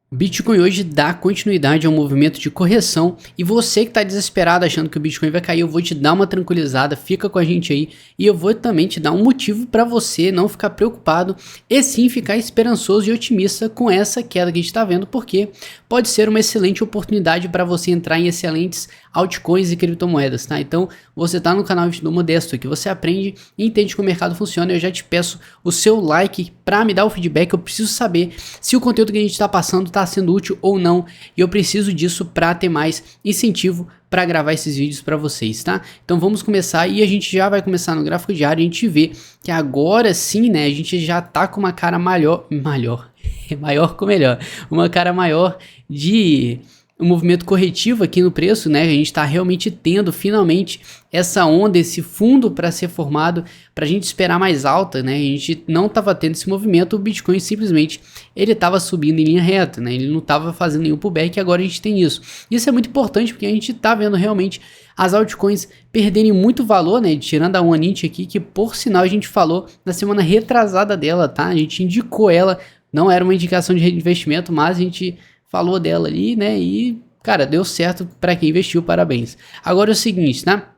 Bitcoin hoje dá continuidade ao movimento de correção e você que está desesperado achando que o Bitcoin vai cair, eu vou te dar uma tranquilizada, fica com a gente aí e eu vou também te dar um motivo para você não ficar preocupado e sim ficar esperançoso e otimista com essa queda que a gente está vendo, porque pode ser uma excelente oportunidade para você entrar em excelentes altcoins e criptomoedas, tá? Então você tá no canal Investidor Modesto que você aprende e entende como o mercado funciona. Eu já te peço o seu like para me dar o feedback. Eu preciso saber se o conteúdo que a gente está passando está sendo útil ou não, e eu preciso disso para ter mais incentivo para gravar esses vídeos para vocês, tá? Então vamos começar e a gente já vai começar no gráfico diário. A gente vê que agora sim, né, a gente já tá com uma cara maior com melhor, uma cara maior de um movimento corretivo aqui no preço, né? A gente está realmente tendo finalmente essa onda, esse fundo para ser formado, para a gente esperar mais alta, né? A gente não estava tendo esse movimento, o Bitcoin simplesmente ele estava subindo em linha reta, né? Ele não estava fazendo nenhum pullback, e agora a gente tem isso. Isso é muito importante porque a gente está vendo realmente as altcoins perderem muito valor, né? Tirando a Onit aqui, que por sinal a gente falou na semana retrasada dela, tá? A gente indicou ela, não era uma indicação de reinvestimento, mas a gente falou dela ali, né, e, cara, deu certo para quem investiu, parabéns. Agora é o seguinte, tá?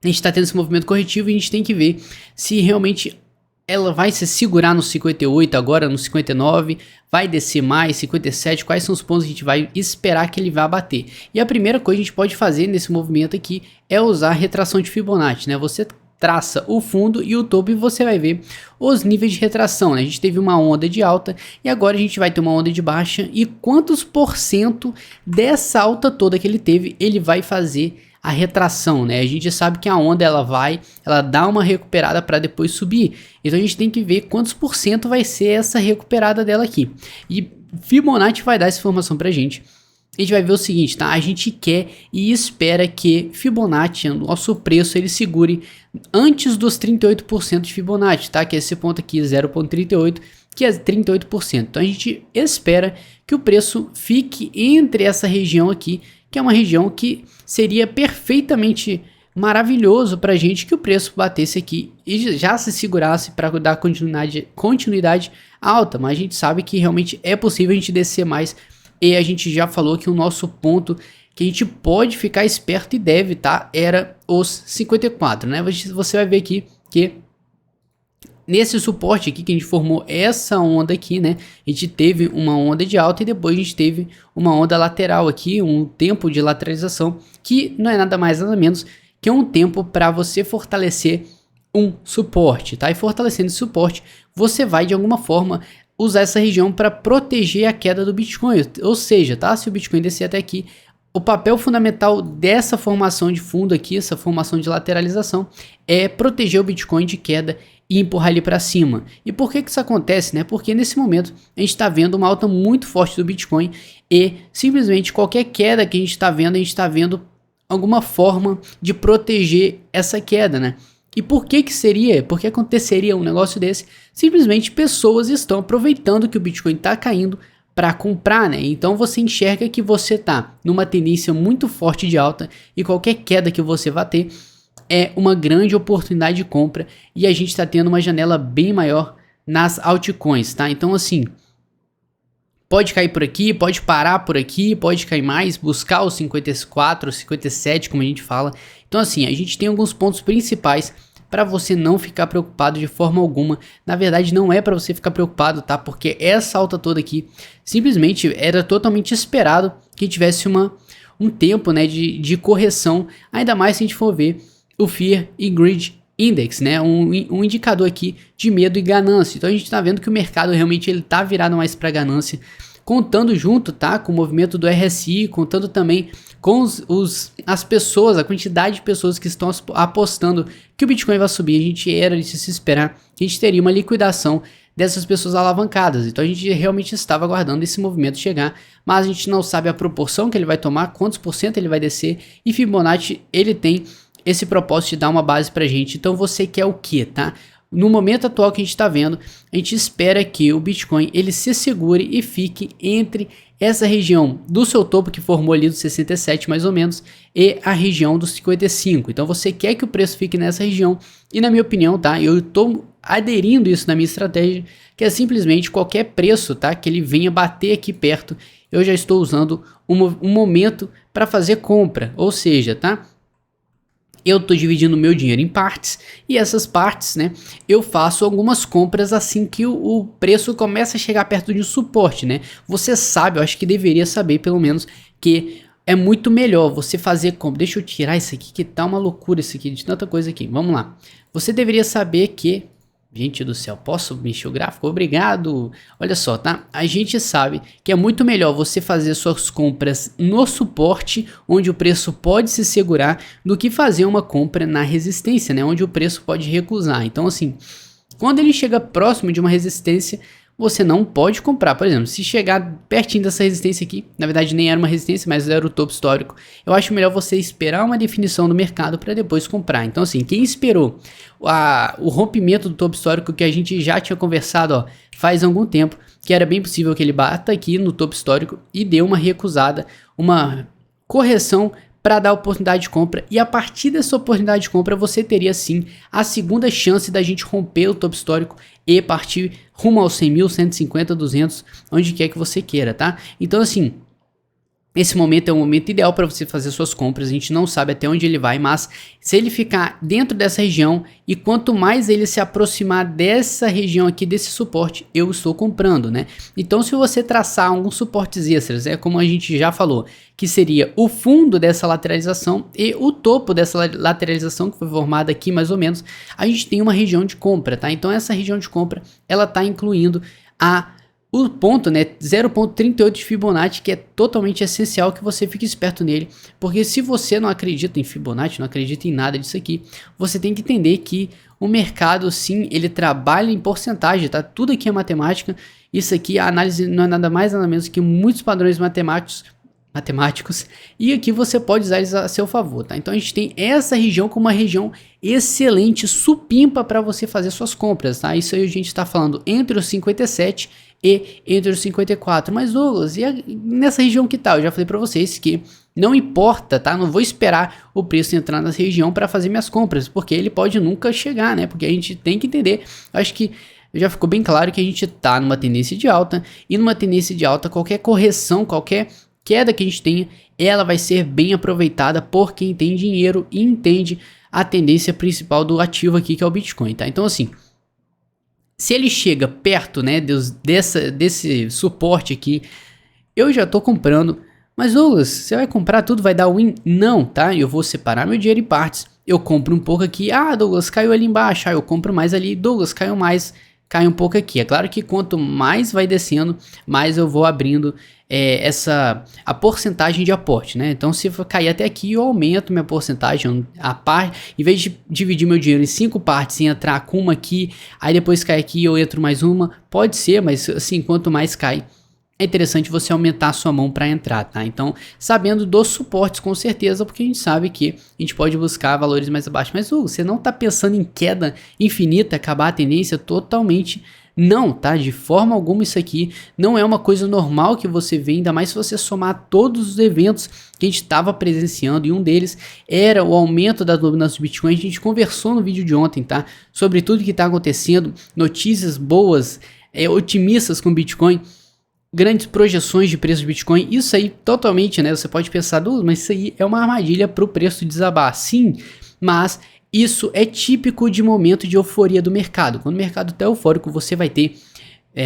A gente tá tendo esse movimento corretivo e a gente tem que ver se realmente ela vai se segurar no 58, agora no 59, vai descer mais, 57, quais são os pontos que a gente vai esperar que ele vá bater. E a primeira coisa que a gente pode fazer nesse movimento aqui é usar a retração de Fibonacci, né? Você traça o fundo e o topo e você vai ver os níveis de retração, né? A gente teve uma onda de alta e agora a gente vai ter uma onda de baixa, e quantos por cento dessa alta toda que ele teve, ele vai fazer a retração, né? A gente sabe que a onda ela dá uma recuperada para depois subir, então a gente tem que ver quantos por cento vai ser essa recuperada dela aqui, e Fibonacci vai dar essa informação pra gente. A gente vai ver o seguinte, tá? A gente quer e espera que Fibonacci, o nosso preço, ele segure antes dos 38% de Fibonacci, tá? Que é esse ponto aqui, 0,38, que é 38%. Então a gente espera que o preço fique entre essa região aqui, que é uma região que seria perfeitamente maravilhoso pra gente que o preço batesse aqui e já se segurasse para dar continuidade alta, mas a gente sabe que realmente é possível a gente descer mais. E a gente já falou que o nosso ponto que a gente pode ficar esperto e deve, tá? Era os 54, né? Você vai ver aqui que nesse suporte aqui que a gente formou essa onda aqui, né? A gente teve uma onda de alta e depois a gente teve uma onda lateral aqui, um tempo de lateralização, que não é nada mais nada menos que um tempo para você fortalecer um suporte, tá? E fortalecendo esse suporte, você vai de alguma forma usar essa região para proteger a queda do Bitcoin, ou seja, tá? Se o Bitcoin descer até aqui, o papel fundamental dessa formação de fundo aqui, essa formação de lateralização, é proteger o Bitcoin de queda e empurrar ele para cima. E por que isso acontece, né? Porque nesse momento a gente está vendo uma alta muito forte do Bitcoin e simplesmente qualquer queda que a gente está vendo, a gente está vendo alguma forma de proteger essa queda, né? E por que seria? Por que aconteceria um negócio desse? Simplesmente pessoas estão aproveitando que o Bitcoin está caindo para comprar, né? Então você enxerga que você tá numa tendência muito forte de alta e qualquer queda que você vai ter é uma grande oportunidade de compra, e a gente está tendo uma janela bem maior nas altcoins, tá? Então assim, pode cair por aqui, pode parar por aqui, pode cair mais, buscar os 54, 57, como a gente fala. Então assim, a gente tem alguns pontos principais para você não ficar preocupado de forma alguma. Na verdade não é para você ficar preocupado, tá? Porque essa alta toda aqui simplesmente era totalmente esperado que tivesse um tempo, né, de correção, ainda mais se a gente for ver o Fear e Greed Index, né, um indicador aqui de medo e ganância. Então a gente tá vendo que o mercado realmente ele tá virado mais para ganância, contando junto, tá, com o movimento do RSI, contando também com as pessoas, a quantidade de pessoas que estão apostando que o Bitcoin vai subir. A gente era de se esperar que a gente teria uma liquidação dessas pessoas alavancadas. Então a gente realmente estava aguardando esse movimento chegar, mas a gente não sabe a proporção que ele vai tomar, quantos por cento ele vai descer, e Fibonacci ele tem esse propósito de dar uma base pra gente. Então você quer o que, tá? no momento atual que a gente está vendo, a gente espera que o Bitcoin ele se segure e fique entre essa região do seu topo que formou ali dos 67 mais ou menos e a região dos 55. Então você quer que o preço fique nessa região e na minha opinião, tá? Eu estou aderindo isso na minha estratégia, que é simplesmente qualquer preço, tá? Que ele venha bater aqui perto, eu já estou usando um momento para fazer compra, ou seja, tá? Eu estou dividindo o meu dinheiro em partes e essas partes, né, eu faço algumas compras assim que o preço começa a chegar perto de um suporte, né? Você sabe, eu acho que deveria saber pelo menos que é muito melhor você fazer compra. Deixa eu tirar isso aqui que tá uma loucura isso aqui de tanta coisa aqui. Vamos lá. Você deveria saber que gente do céu, posso mexer o gráfico? Obrigado! Olha só, tá? A gente sabe que é muito melhor você fazer suas compras no suporte, onde o preço pode se segurar, do que fazer uma compra na resistência, né? Onde o preço pode recusar. Então, assim, quando ele chega próximo de uma resistência, você não pode comprar. Por exemplo, se chegar pertinho dessa resistência aqui, na verdade nem era uma resistência, mas era o topo histórico, eu acho melhor você esperar uma definição do mercado para depois comprar. Então assim, quem esperou o rompimento do topo histórico que a gente já tinha conversado ó, faz algum tempo, que era bem possível que ele bata aqui no topo histórico e dê uma recusada, uma correção para dar oportunidade de compra, e a partir dessa oportunidade de compra você teria sim a segunda chance da gente romper o topo histórico e partir rumo aos 100 mil, 150, 200, onde quer que você queira, tá? Então assim, esse momento é o momento ideal para você fazer suas compras, a gente não sabe até onde ele vai, mas se ele ficar dentro dessa região e quanto mais ele se aproximar dessa região aqui, desse suporte, eu estou comprando, né? Então se você traçar alguns suportes extras, como a gente já falou, que seria o fundo dessa lateralização e o topo dessa lateralização que foi formada aqui mais ou menos, a gente tem uma região de compra, tá? Então essa região de compra, ela tá incluindo o ponto, né, 0.38 de Fibonacci, que é totalmente essencial que você fique esperto nele, porque se você não acredita em Fibonacci, não acredita em nada disso aqui, você tem que entender que o mercado, sim, ele trabalha em porcentagem, tá? Tudo aqui é matemática, isso aqui, a análise não é nada mais nada menos que muitos padrões matemáticos, e aqui você pode usar eles a seu favor, tá? Então a gente tem essa região como uma região excelente, supimpa para você fazer suas compras, tá? Isso aí a gente está falando entre os 57 e entre os 54, mas Douglas, nessa região que tal? Eu já falei para vocês que não importa, tá? Não vou esperar o preço entrar nessa região para fazer minhas compras, porque ele pode nunca chegar, né? Porque a gente tem que entender, acho que já ficou bem claro que a gente tá numa tendência de alta, e numa tendência de alta, qualquer correção, qualquer queda que a gente tenha, ela vai ser bem aproveitada por quem tem dinheiro e entende a tendência principal do ativo aqui, que é o Bitcoin, tá? Então assim, se ele chega perto, né, desse suporte aqui, eu já tô comprando. Mas Douglas, você vai comprar tudo, vai dar win? Não, tá? Eu vou separar meu dinheiro em partes. Eu compro um pouco aqui. Ah, Douglas, caiu ali embaixo. Ah, eu compro mais ali. Douglas, caiu mais. Cai um pouco aqui. É claro que quanto mais vai descendo, mais eu vou abrindo a porcentagem de aporte, né? Então se for cair até aqui, eu aumento minha porcentagem, em vez de dividir meu dinheiro em 5 partes e entrar com uma aqui, aí depois cai aqui eu entro mais uma, pode ser, mas assim, quanto mais cai, é interessante você aumentar a sua mão para entrar, tá? Então, sabendo dos suportes com certeza, porque a gente sabe que a gente pode buscar valores mais abaixo, mas você não tá pensando em queda infinita, acabar a tendência totalmente. Não, tá? De forma alguma isso aqui não é uma coisa normal que você vê, ainda mais se você somar todos os eventos que a gente estava presenciando, e um deles era o aumento da dominância do Bitcoin. A gente conversou no vídeo de ontem, tá? Sobre tudo que está acontecendo, notícias boas, otimistas com o Bitcoin, grandes projeções de preço do Bitcoin, isso aí totalmente, né? Você pode pensar, mas isso aí é uma armadilha para o preço desabar. Sim, mas isso é típico de momento de euforia do mercado. Quando o mercado está eufórico, você vai ter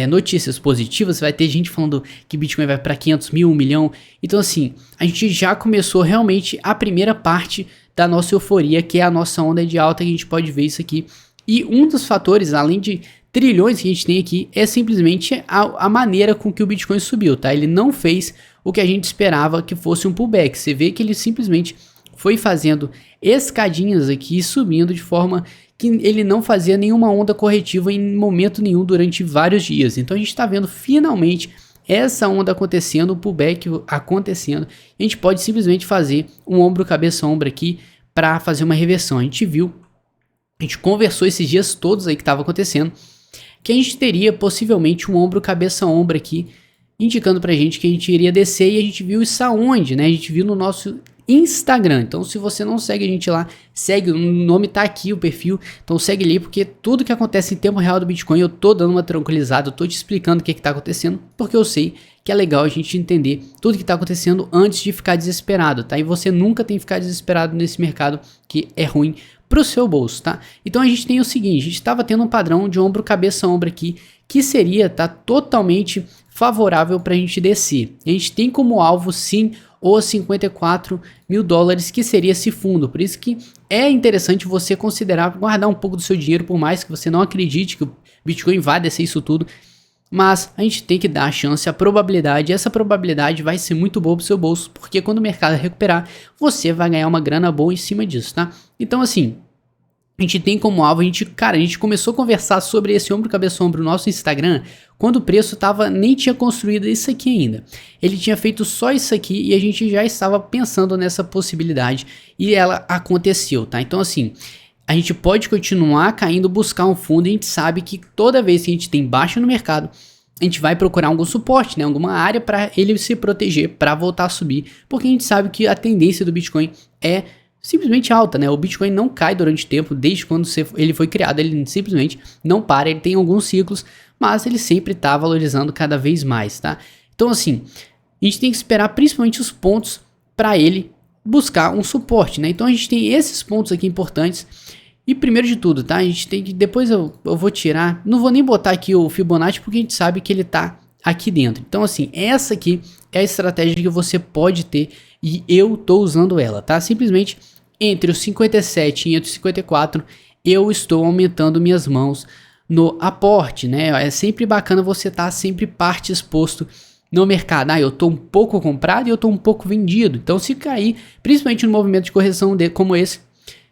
notícias positivas, você vai ter gente falando que Bitcoin vai para 500 mil, 1 milhão. Então assim, a gente já começou realmente a primeira parte da nossa euforia, que é a nossa onda de alta, que a gente pode ver isso aqui. E um dos fatores, além de trilhões que a gente tem aqui, é simplesmente a maneira com que o Bitcoin subiu, tá? Ele não fez o que a gente esperava que fosse um pullback. Você vê que ele simplesmente foi fazendo escadinhas aqui, subindo de forma que ele não fazia nenhuma onda corretiva em momento nenhum durante vários dias. Então a gente está vendo finalmente essa onda acontecendo, o pullback acontecendo. A gente pode simplesmente fazer um ombro, cabeça, ombro aqui para fazer uma reversão. A gente viu A gente conversou esses dias todos aí que estava acontecendo, que a gente teria possivelmente um ombro cabeça ombro aqui, indicando pra gente que a gente iria descer, e a gente viu isso aonde, né? A gente viu no nosso Instagram. Então, se você não segue a gente lá, segue, o nome tá aqui, o perfil, então segue ali, porque tudo que acontece em tempo real do Bitcoin, eu tô dando uma tranquilizada, eu tô te explicando o que tá acontecendo, porque eu sei que é legal a gente entender tudo que tá acontecendo antes de ficar desesperado, tá? E você nunca tem que ficar desesperado nesse mercado que é ruim pro seu bolso, tá? Então a gente tem o seguinte, a gente estava tendo um padrão de ombro, cabeça, ombro aqui, que seria, tá, totalmente favorável pra gente descer. A gente tem como alvo, sim, os 54 mil dólares, que seria esse fundo. Por isso que é interessante você considerar guardar um pouco do seu dinheiro, por mais que você não acredite que o Bitcoin vai descer isso tudo. Mas a gente tem que dar a chance, a probabilidade, e essa probabilidade vai ser muito boa pro seu bolso, porque quando o mercado recuperar, você vai ganhar uma grana boa em cima disso, tá? Então assim, a gente tem como alvo, a gente começou a conversar sobre esse ombro, cabeça, ombro no nosso Instagram, quando o preço nem tinha construído isso aqui ainda. Ele tinha feito só isso aqui e a gente já estava pensando nessa possibilidade e ela aconteceu, tá? Então assim, a gente pode continuar caindo, buscar um fundo, e a gente sabe que toda vez que a gente tem baixa no mercado, a gente vai procurar algum suporte, né? Alguma área para ele se proteger, para voltar a subir, porque a gente sabe que a tendência do Bitcoin é simplesmente alta, né? O Bitcoin não cai durante tempo, desde quando ele foi criado, ele simplesmente não para, ele tem alguns ciclos, mas ele sempre está valorizando cada vez mais, tá? Então assim, a gente tem que esperar principalmente os pontos para ele buscar um suporte, né? Então a gente tem esses pontos aqui importantes. E primeiro de tudo, tá? A gente tem que, depois eu vou tirar, não vou nem botar aqui o Fibonacci, porque a gente sabe que ele tá aqui dentro. Então assim, essa aqui é a estratégia que você pode ter e eu tô usando ela, tá? Simplesmente entre os 57 e entre os 54, eu estou aumentando minhas mãos no aporte, né? É sempre bacana você estar sempre parte exposto no mercado. Ah, eu tô um pouco comprado e eu tô um pouco vendido. Então se cair, principalmente no movimento de correção como esse,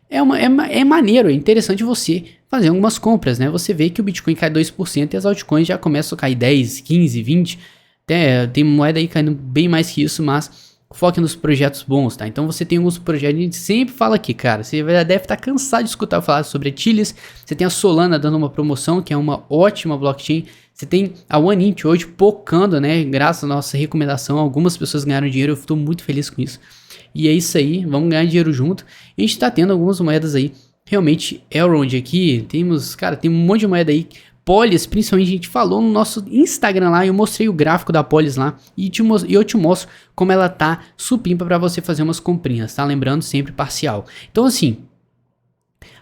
é maneiro, é interessante você fazer algumas compras, né? Você vê que o Bitcoin cai 2% e as altcoins já começam a cair 10, 15, 20, até tem moeda aí caindo bem mais que isso, mas foque nos projetos bons, tá? Então você tem alguns projetos, a gente sempre fala aqui, cara, você já deve estar cansado de escutar eu falar sobre a Chilis, você tem a Solana dando uma promoção, que é uma ótima blockchain, você tem a OneInt hoje pocando, né? Graças à nossa recomendação, algumas pessoas ganharam dinheiro, eu estou muito feliz com isso. E é isso aí, vamos ganhar dinheiro junto. A gente tá tendo algumas moedas aí, realmente, Elrond aqui, temos, cara, tem um monte de moeda aí. Polis, principalmente, a gente falou no nosso Instagram lá, eu mostrei o gráfico da Polis lá e eu te mostro como ela tá supimpa para você fazer umas comprinhas, tá? Lembrando, sempre parcial. Então assim,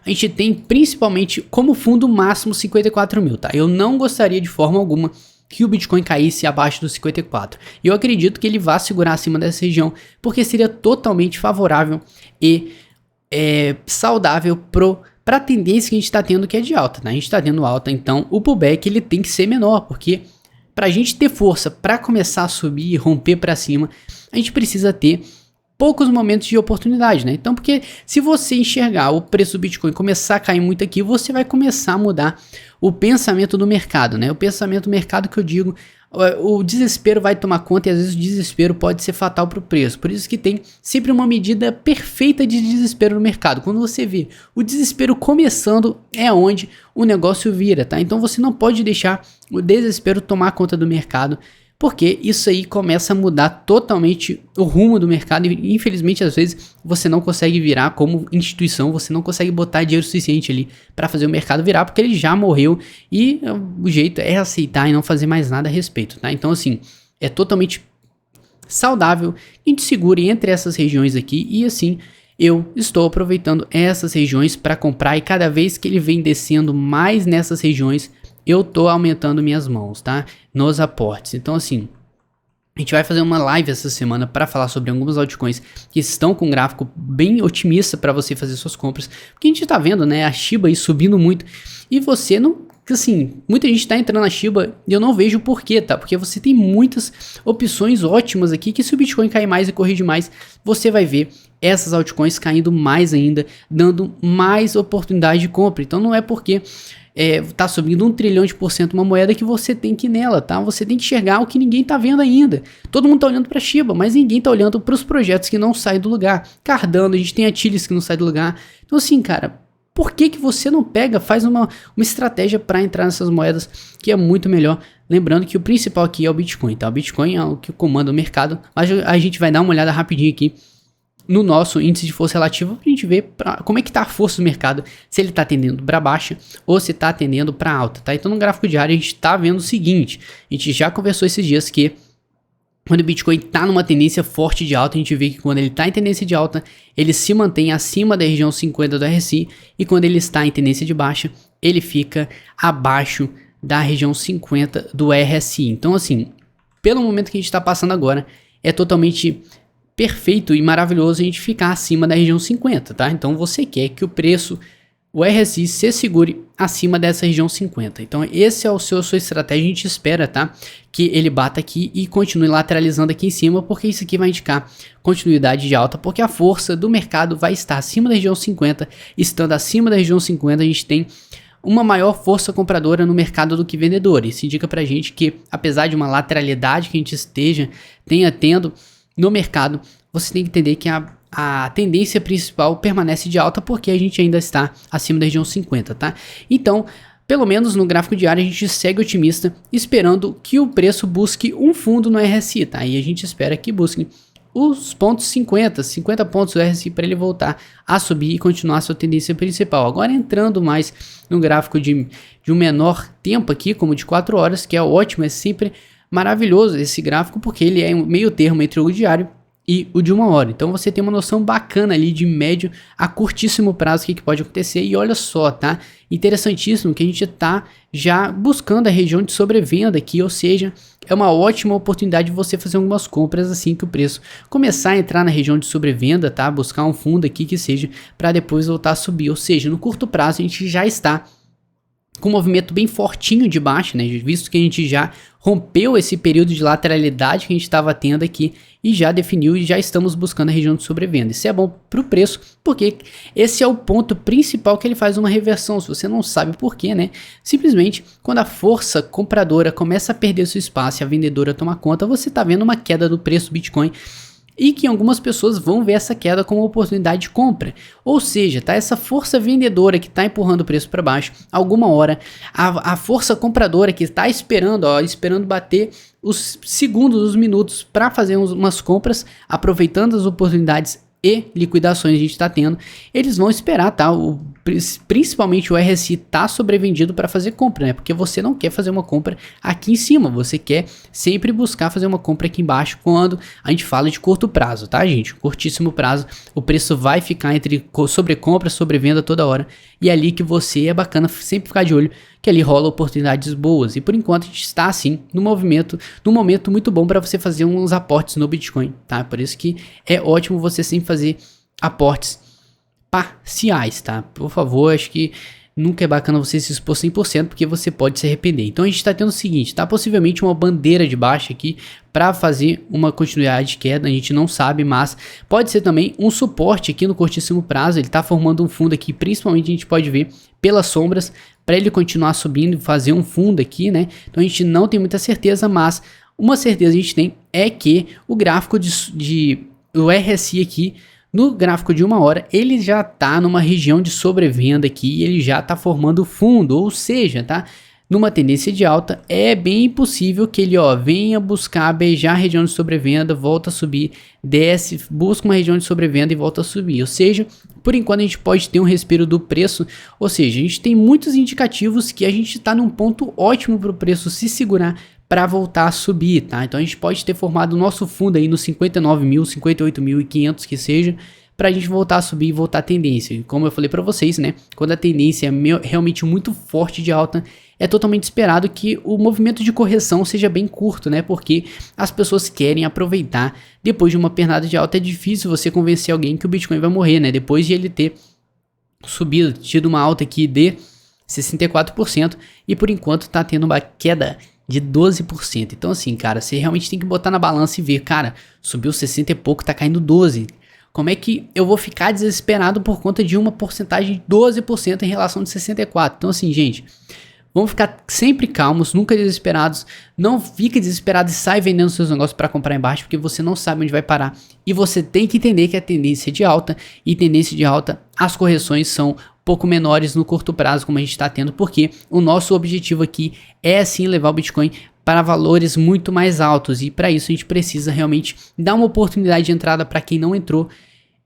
a gente tem principalmente como fundo máximo 54 mil, tá? Eu não gostaria de forma alguma que o Bitcoin caísse abaixo dos 54. E eu acredito que ele vá segurar acima dessa região, porque seria totalmente favorável e saudável para a tendência que a gente está tendo, que é de alta, né? A gente está tendo alta, então o pullback ele tem que ser menor, porque para a gente ter força para começar a subir e romper para cima, a gente precisa ter poucos momentos de oportunidade, né? Então, porque se você enxergar o preço do Bitcoin começar a cair muito aqui, você vai começar a mudar o pensamento do mercado, né? O pensamento do mercado que eu digo, o desespero vai tomar conta e às vezes o desespero pode ser fatal para o preço. Por isso que tem sempre uma medida perfeita de desespero no mercado. Quando você vê o desespero começando, é onde o negócio vira, tá? Então você não pode deixar o desespero tomar conta do mercado, porque isso aí começa a mudar totalmente o rumo do mercado e infelizmente às vezes você não consegue virar como instituição, você não consegue botar dinheiro suficiente ali para fazer o mercado virar, porque ele já morreu e o jeito é aceitar e não fazer mais nada a respeito, tá? Então assim, é totalmente saudável que a gente segure entre essas regiões aqui e assim eu estou aproveitando essas regiões para comprar e cada vez que ele vem descendo mais nessas regiões, eu tô aumentando minhas mãos, tá? Nos aportes. Então assim, a gente vai fazer uma live essa semana para falar sobre algumas altcoins que estão com um gráfico bem otimista para você fazer suas compras. Porque a gente tá vendo, né, a Shiba aí subindo muito e você não, assim, muita gente tá entrando na Shiba e eu não vejo porquê, tá? Porque você tem muitas opções ótimas aqui que se o Bitcoin cair mais e corrigir mais, você vai ver essas altcoins caindo mais ainda, dando mais oportunidade de compra. Então não é porque tá subindo 1 trilhão de % uma moeda que você tem que ir nela, tá? Você tem que enxergar o que ninguém tá vendo ainda. Todo mundo tá olhando pra Shiba, mas ninguém tá olhando pros projetos que não saem do lugar. Cardano, a gente tem a Chilis que não sai do lugar. Então assim, cara, por que que você não pega, faz uma estratégia para entrar nessas moedas que é muito melhor? Lembrando que o principal aqui é o Bitcoin, tá? O Bitcoin é o que comanda o mercado, mas a gente vai dar uma olhada rapidinho aqui no nosso índice de força relativa pra gente ver como é que tá a força do mercado, se ele tá tendendo para baixa ou se tá tendendo para alta, tá? Então no gráfico diário a gente tá vendo o seguinte, a gente já conversou esses dias que quando o Bitcoin está numa tendência forte de alta, a gente vê que quando ele está em tendência de alta, ele se mantém acima da região 50 do RSI, e quando ele está em tendência de baixa, ele fica abaixo da região 50 do RSI. Então assim, pelo momento que a gente está passando agora, é totalmente perfeito e maravilhoso a gente ficar acima da região 50, tá? Então você quer que o RSI se segure acima dessa região 50. Então esse é a sua estratégia, a gente espera, tá? Que ele bata aqui e continue lateralizando aqui em cima, porque isso aqui vai indicar continuidade de alta, porque a força do mercado vai estar acima da região 50, estando acima da região 50 a gente tem uma maior força compradora no mercado do que vendedora. Isso indica pra gente que, apesar de uma lateralidade que a gente tenha tendo no mercado, você tem que entender que a tendência principal permanece de alta porque a gente ainda está acima da região 50, tá? Então, pelo menos no gráfico diário a gente segue otimista, esperando que o preço busque um fundo no RSI, tá? E a gente espera que busque os pontos 50 pontos do RSI para ele voltar a subir e continuar a sua tendência principal. Agora entrando mais no gráfico de um menor tempo aqui, como de 4 horas, que é ótimo, é sempre maravilhoso esse gráfico porque ele é um meio termo entre o diário e o de 1 hora. Então você tem uma noção bacana ali de médio a curtíssimo prazo o que pode acontecer. E olha só, tá? Interessantíssimo que a gente tá já buscando a região de sobrevenda aqui, ou seja, é uma ótima oportunidade de você fazer algumas compras assim que o preço começar a entrar na região de sobrevenda, tá? Buscar um fundo aqui que seja para depois voltar a subir, ou seja, no curto prazo a gente já está com um movimento bem fortinho de baixa, né? Visto que a gente já rompeu esse período de lateralidade que a gente estava tendo aqui e já definiu e já estamos buscando a região de sobrevenda. Isso é bom para o preço, porque esse é o ponto principal que ele faz uma reversão. Se você não sabe por quê, né? Simplesmente quando a força compradora começa a perder seu espaço e a vendedora toma conta, você está vendo uma queda do preço do Bitcoin. E que algumas pessoas vão ver essa queda como uma oportunidade de compra. Ou seja, tá essa força vendedora que está empurrando o preço para baixo, alguma hora, a força compradora que está esperando bater os segundos, os minutos para fazer umas compras, aproveitando as oportunidades e liquidações que a gente está tendo, eles vão esperar, tá? Principalmente o RSI tá sobrevendido para fazer compra, né? Porque você não quer fazer uma compra aqui em cima, você quer sempre buscar fazer uma compra aqui embaixo quando a gente fala de curto prazo, tá, gente? Curtíssimo prazo, o preço vai ficar entre sobrecompra e sobrevenda toda hora, e é ali que você é bacana sempre ficar de olho, que ali rola oportunidades boas. E por enquanto a gente está assim num momento muito bom para você fazer uns aportes no Bitcoin, tá? Por isso que é ótimo você sempre fazer aportes parciais, tá? Por favor, acho que nunca é bacana você se expor 100% porque você pode se arrepender. Então a gente está tendo o seguinte, tá? Possivelmente uma bandeira de baixa aqui para fazer uma continuidade de queda, a gente não sabe, mas pode ser também um suporte aqui no curtíssimo prazo. Ele está formando um fundo aqui, principalmente a gente pode ver pelas sombras, para ele continuar subindo e fazer um fundo aqui, né? Então a gente não tem muita certeza, mas uma certeza a gente tem é que o gráfico o RSI aqui, no gráfico de 1 hora, ele já tá numa região de sobrevenda aqui, ele já tá formando fundo, ou seja, tá numa tendência de alta, é bem possível que ele, venha buscar beijar a região de sobrevenda, volta a subir, desce, busca uma região de sobrevenda e volta a subir, ou seja, por enquanto a gente pode ter um respiro do preço, ou seja, a gente tem muitos indicativos que a gente está num ponto ótimo para o preço se segurar para voltar a subir, tá? Então a gente pode ter formado o nosso fundo aí nos 59 mil, 58.500 que seja, para a gente voltar a subir e voltar a tendência. E como eu falei para vocês, né? Quando a tendência é realmente muito forte de alta, é totalmente esperado que o movimento de correção seja bem curto, né? Porque as pessoas querem aproveitar. Depois de uma pernada de alta, é difícil você convencer alguém que o Bitcoin vai morrer, né? Depois de ele ter subido, tido uma alta aqui de 64%, e por enquanto tá tendo uma queda de 12%. Então assim, cara, você realmente tem que botar na balança e ver, cara, subiu 60 e pouco, tá caindo 12%. Como é que eu vou ficar desesperado por conta de uma porcentagem de 12% em relação de 64%? Então assim, gente, vamos ficar sempre calmos, nunca desesperados. Não fique desesperado e sai vendendo seus negócios para comprar embaixo, porque você não sabe onde vai parar. E você tem que entender que a tendência é de alta, e tendência de alta, as correções são pouco menores no curto prazo, como a gente está tendo, porque o nosso objetivo aqui é sim levar o Bitcoin para valores muito mais altos, e para isso a gente precisa realmente dar uma oportunidade de entrada para quem não entrou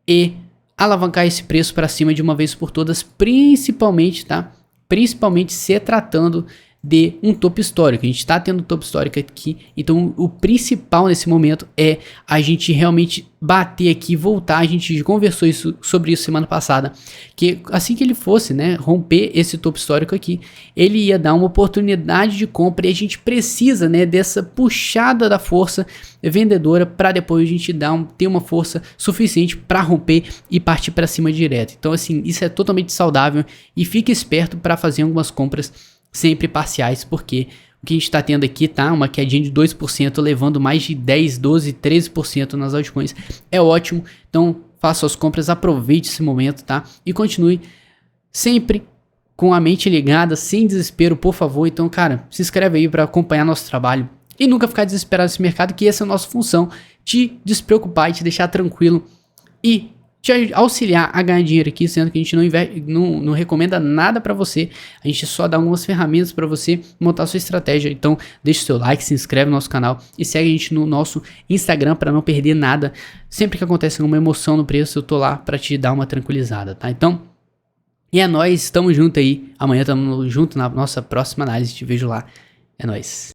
e alavancar esse preço para cima de uma vez por todas, principalmente, tá? Principalmente se tratando de um topo histórico. A gente está tendo um topo histórico aqui, então o principal nesse momento é a gente realmente bater aqui, voltar. A gente conversou sobre isso semana passada, que assim que ele fosse, né, romper esse topo histórico aqui, ele ia dar uma oportunidade de compra, e a gente precisa, né, dessa puxada da força vendedora para depois a gente ter uma força suficiente para romper e partir para cima direto. Então assim, isso é totalmente saudável, e fique esperto para fazer algumas compras sempre parciais, porque o que a gente está tendo aqui, tá? Uma quedinha de 2%, levando mais de 10, 12, 13% nas altcoins. É ótimo, então faça suas compras, aproveite esse momento, tá? E continue sempre com a mente ligada, sem desespero, por favor. Então, cara, se inscreve aí para acompanhar nosso trabalho e nunca ficar desesperado nesse mercado, que essa é a nossa função, te despreocupar e te deixar tranquilo e te auxiliar a ganhar dinheiro aqui, sendo que a gente não recomenda nada para você, a gente só dá algumas ferramentas para você montar sua estratégia. Então deixa o seu like, se inscreve no nosso canal e segue a gente no nosso Instagram para não perder nada. Sempre que acontece alguma emoção no preço, eu tô lá para te dar uma tranquilizada, tá? Então, e é nóis, tamo junto aí, amanhã tamo junto na nossa próxima análise, te vejo lá, é nóis.